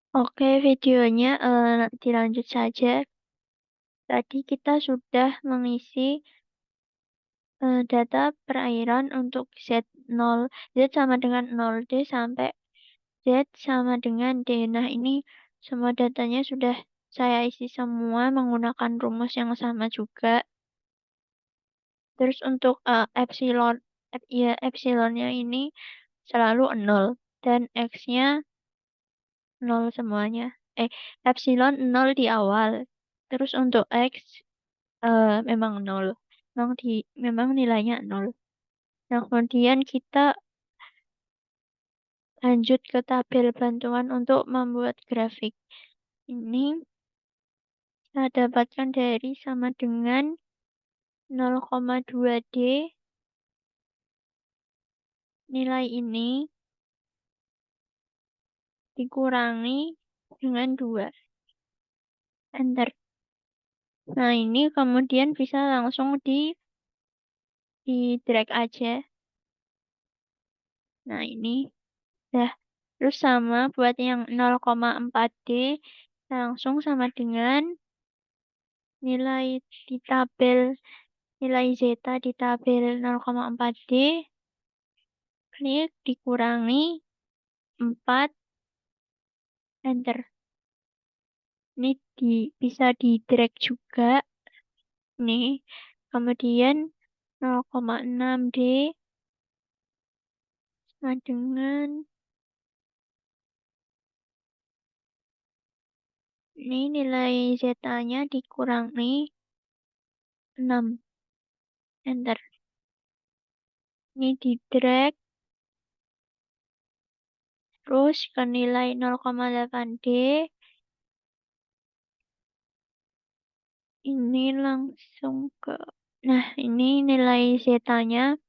Oke, videonya dilanjut saja. Tadi kita sudah mengisi data perairan untuk Z0, Z sama dengan 0, D sampai Z sama dengan D. Nah, ini semua datanya sudah saya isi semua menggunakan rumus yang sama juga. Terus untuk epsilonnya ini selalu 0 dan X-nya 0 semuanya. Epsilon 0 di awal. Terus untuk X memang 0. Memang nilainya 0. Nah, kemudian kita lanjut ke tabel bantuan untuk membuat grafik. Ini saya dapatkan dari sama dengan 0,2D nilai ini dikurangi dengan 2. Enter. Nah, ini kemudian bisa langsung di drag aja. Nah, ini dah. Terus sama buat yang 0,4D langsung sama dengan nilai di tabel nilai zeta di tabel 0,4D, klik dikurangi 4, enter. Ini bisa di drag juga. Nih, kemudian 0,6D sama dengan ini nilai zeta-nya dikurangi 6, enter. Ini di drag terus ke nilai 0,8D. Ini langsung ke, nah ini nilai zeta-nya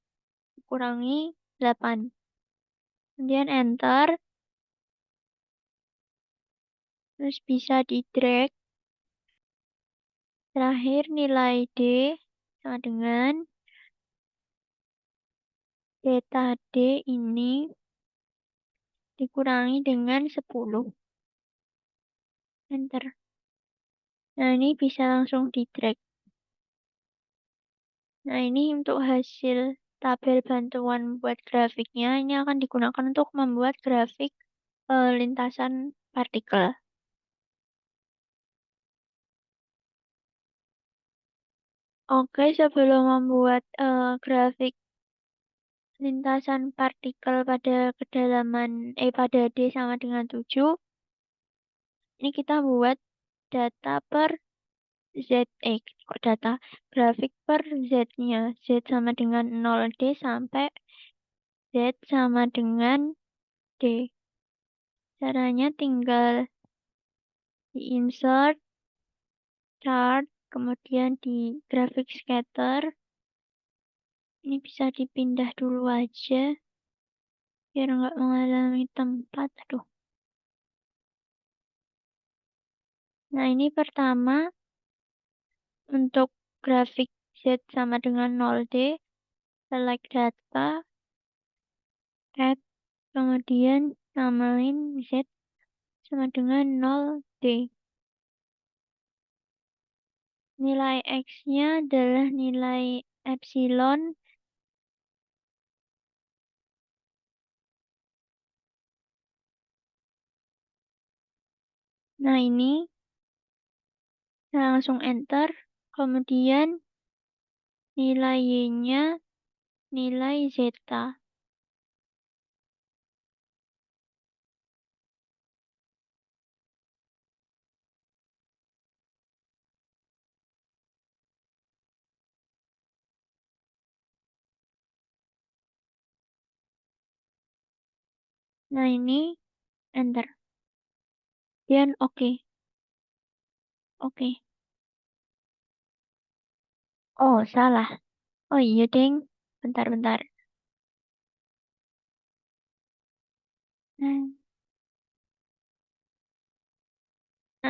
kurangi 8. Kemudian enter, terus bisa di drag. Terakhir nilai D sama dengan zeta D ini dikurangi dengan 10. Enter. Nah, ini bisa langsung di drag. Nah, ini untuk hasil tabel bantuan buat grafiknya. Ini akan digunakan untuk membuat grafik lintasan partikel. Oke, sebelum membuat grafik lintasan partikel pada kedalaman pada D sama dengan 7, ini kita buat data per Z, data grafik per Z-nya. Z sama dengan 0D sampai Z sama dengan D. Caranya tinggal di insert, chart, kemudian di grafik scatter. Ini bisa dipindah dulu aja, biar nggak mengalami tempat. Aduh. Nah, ini pertama, untuk grafik Z sama dengan 0D, select data, add, kemudian namain Z sama dengan 0D. Nilai X-nya adalah nilai epsilon. Nah, ini langsung enter. Kemudian nilai Y-nya nilai zeta. Nah, ini enter. Dan oke. Oke. Oh, salah. Oh iya, ding. Bentar-bentar. Nah,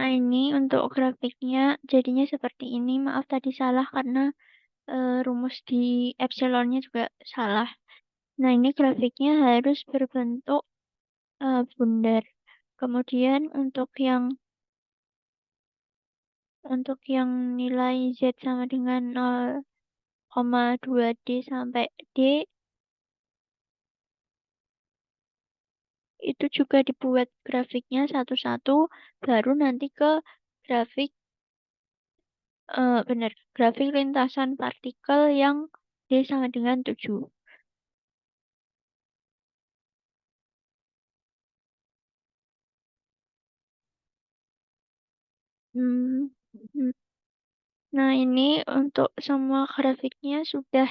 ini untuk grafiknya jadinya seperti ini. Maaf tadi salah karena rumus di epsilonnya juga salah. Nah, ini grafiknya harus berbentuk bundar. Kemudian untuk yang nilai Z sama dengan 0,2D sampai D itu juga dibuat grafiknya satu-satu, baru nanti ke grafik benar, grafik lintasan partikel yang D sama dengan 7. Hmm, hmm. Nah, ini untuk semua grafiknya sudah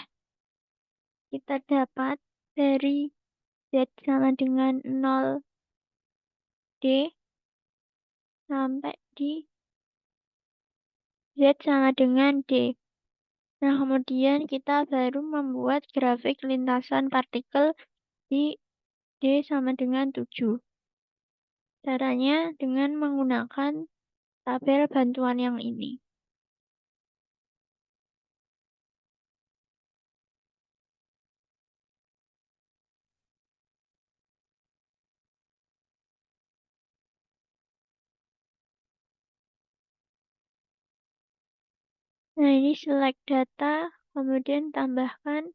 kita dapat dari Z sama dengan 0D sampai di Z sama dengan D. Nah, kemudian kita baru membuat grafik lintasan partikel di D sama dengan 7. Caranya dengan menggunakan tabel bantuan yang ini. Nah, ini select data, kemudian tambahkan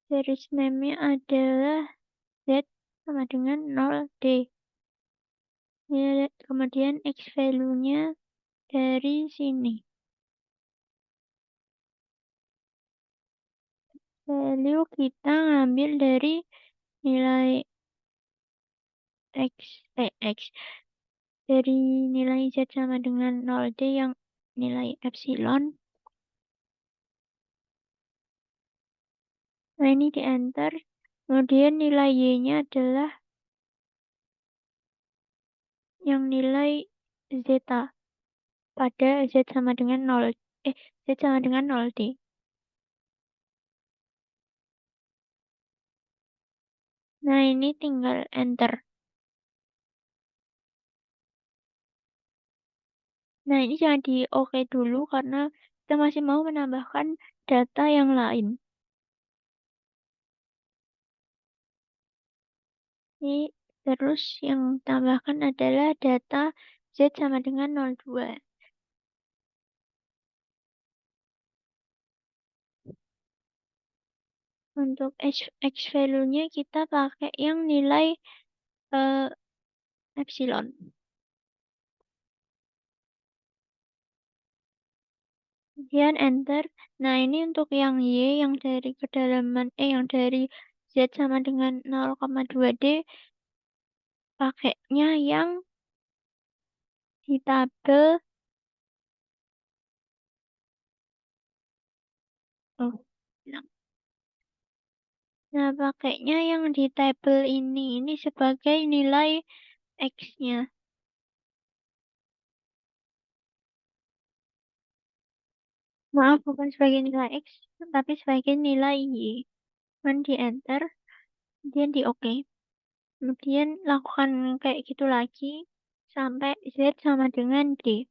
series name-nya adalah Z sama dengan 0D. Kemudian X value-nya dari sini. Value kita ngambil dari nilai X, dari nilai Z sama dengan 0D yang nilai epsilon. Nah, ini di enter. Kemudian nilai Y-nya adalah yang nilai zeta pada Z sama dengan 0. Z sama dengan 0D. Nah, ini tinggal enter. Nah, ini jangan di oke dulu karena kita masih mau menambahkan data yang lain. Ini terus yang tambahkan adalah data Z sama dengan 02. Untuk X value-nya kita pakai yang nilai epsilon. Kemudian enter. Nah, ini untuk yang Y yang dari kedalaman yang dari Z sama dengan 0,2D pakainya yang di tabel oh, bilang. Nah, pakainya yang di tabel ini sebagai nilai X-nya. Maaf, bukan sebagai nilai X, tapi sebagai nilai Y. Kemudian di enter, kemudian di OK. Kemudian lakukan kayak gitu lagi sampai Z sama dengan D.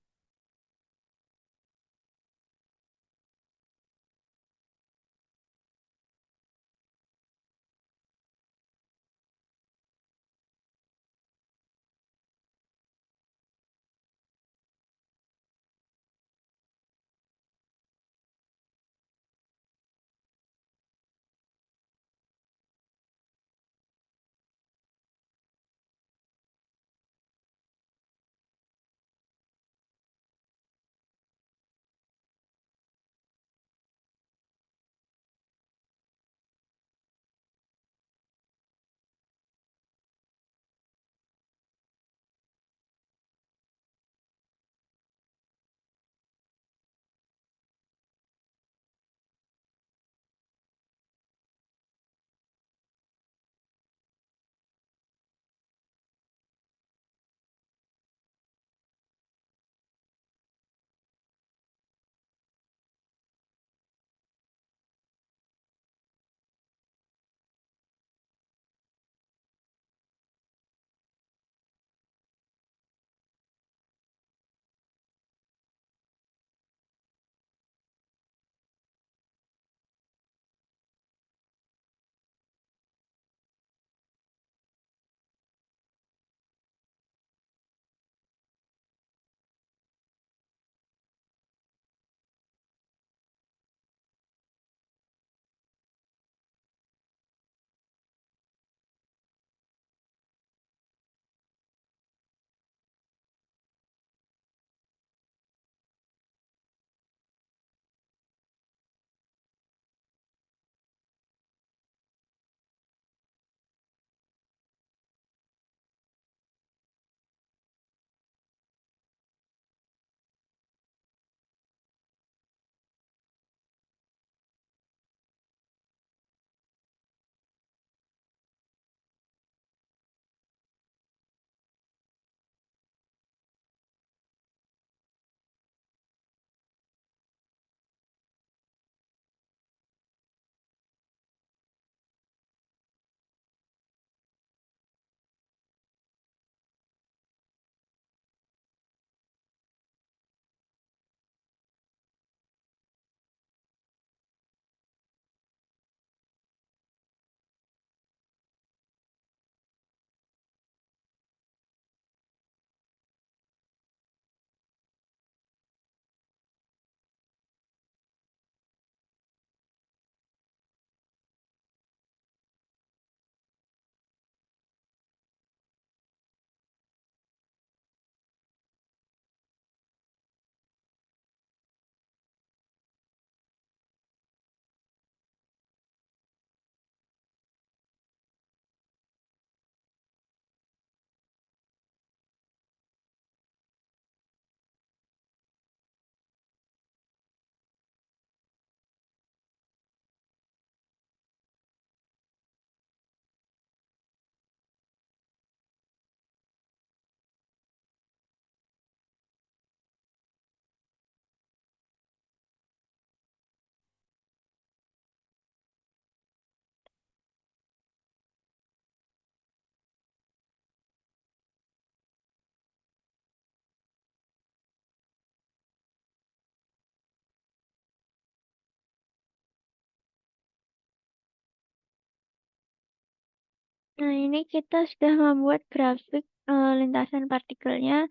Nah, ini kita sudah membuat grafik, lintasan partikelnya,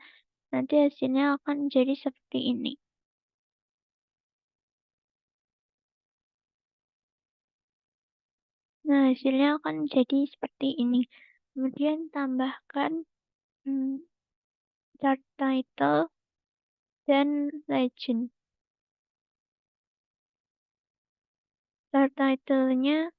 nanti hasilnya akan jadi seperti ini. Nah, hasilnya akan jadi seperti ini. Kemudian tambahkan, mmm, chart title dan legend. Chart title-nya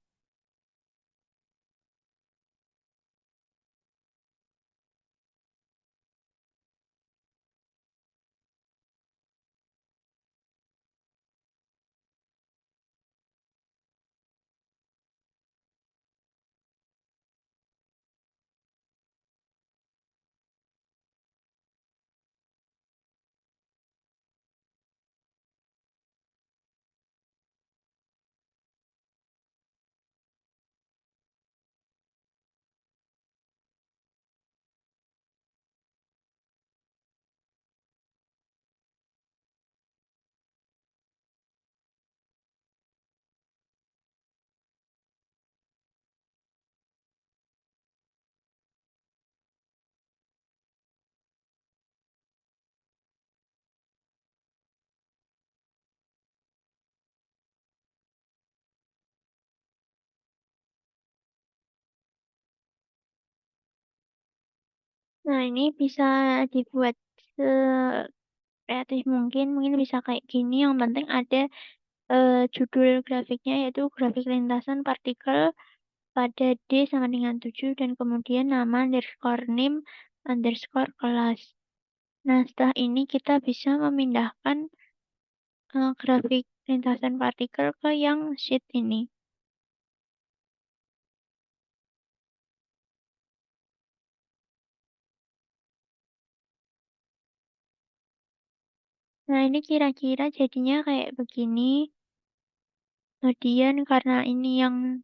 nah, ini bisa dibuat sekreatif mungkin bisa kayak gini, yang penting ada, judul grafiknya yaitu grafik lintasan partikel pada D sama dengan 7 dan kemudian nama underscore name underscore kelas. Nah, setelah ini kita bisa memindahkan, grafik lintasan partikel ke yang sheet ini. Nah, ini kira-kira jadinya kayak begini. Kemudian karena ini yang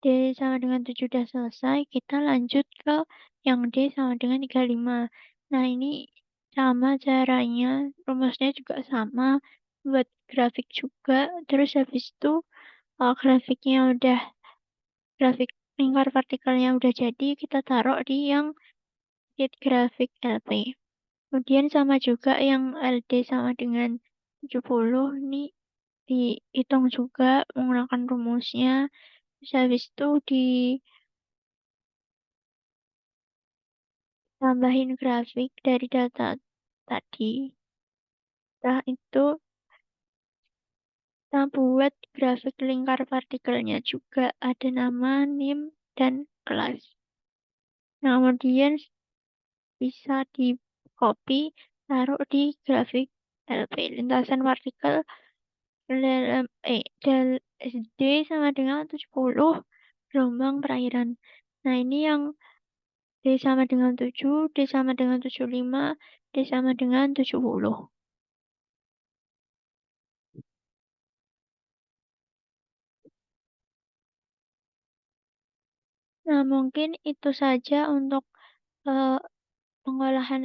D sama dengan 7 udah selesai, kita lanjut ke yang D sama dengan 35. Nah, ini sama caranya, rumusnya juga sama, buat grafik juga. Terus habis itu, kalau grafik lingkar partikelnya udah jadi, kita taruh di yang sheet grafik LP. Kemudian sama juga yang LD sama dengan 70, ini dihitung juga menggunakan rumusnya. Terus habis itu ditambahin grafik dari data tadi. Setelah itu kita buat grafik lingkar partikelnya juga, ada nama, name, dan kelas. Nah, kemudian bisa di-copy, taruh di grafik LP, lintasan partikel dalam D sama dengan 70, gelombang perairan. Nah, ini yang D sama dengan 7, D sama dengan 75, D sama dengan 70. Nah, mungkin itu saja untuk, eee, pengolahan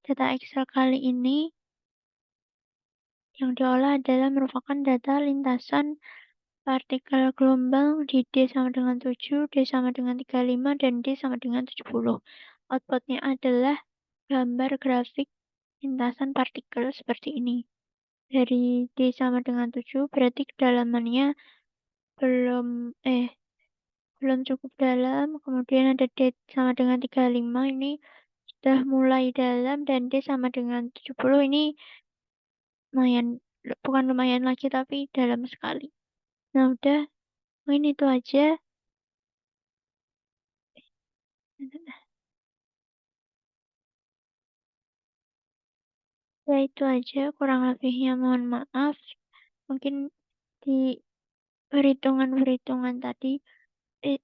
data Excel kali ini. Yang diolah adalah merupakan data lintasan partikel gelombang di D sama dengan 7, D sama dengan 35, dan D sama dengan 70. Outputnya adalah gambar grafik lintasan partikel seperti ini. Dari D sama dengan 7 berarti kedalamannya belum belum cukup dalam, kemudian ada D sama dengan 35 ini sudah mulai dalam, dan D sama dengan 70 ini lumayan, bukan lumayan lagi tapi dalam sekali. Nah, udah, mungkin itu aja. Ya, itu aja, kurang lebihnya mohon maaf. Mungkin di perhitungan-perhitungan tadi,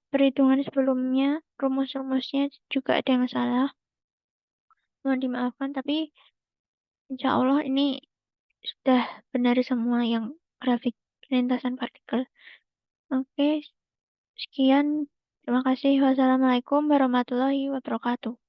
perhitungan sebelumnya, rumus-rumusnya juga ada yang salah. Mohon dimaafkan, tapi insya Allah ini sudah benar semua yang grafik lintasan partikel. Oke, sekian. Terima kasih. Wassalamualaikum warahmatullahi wabarakatuh.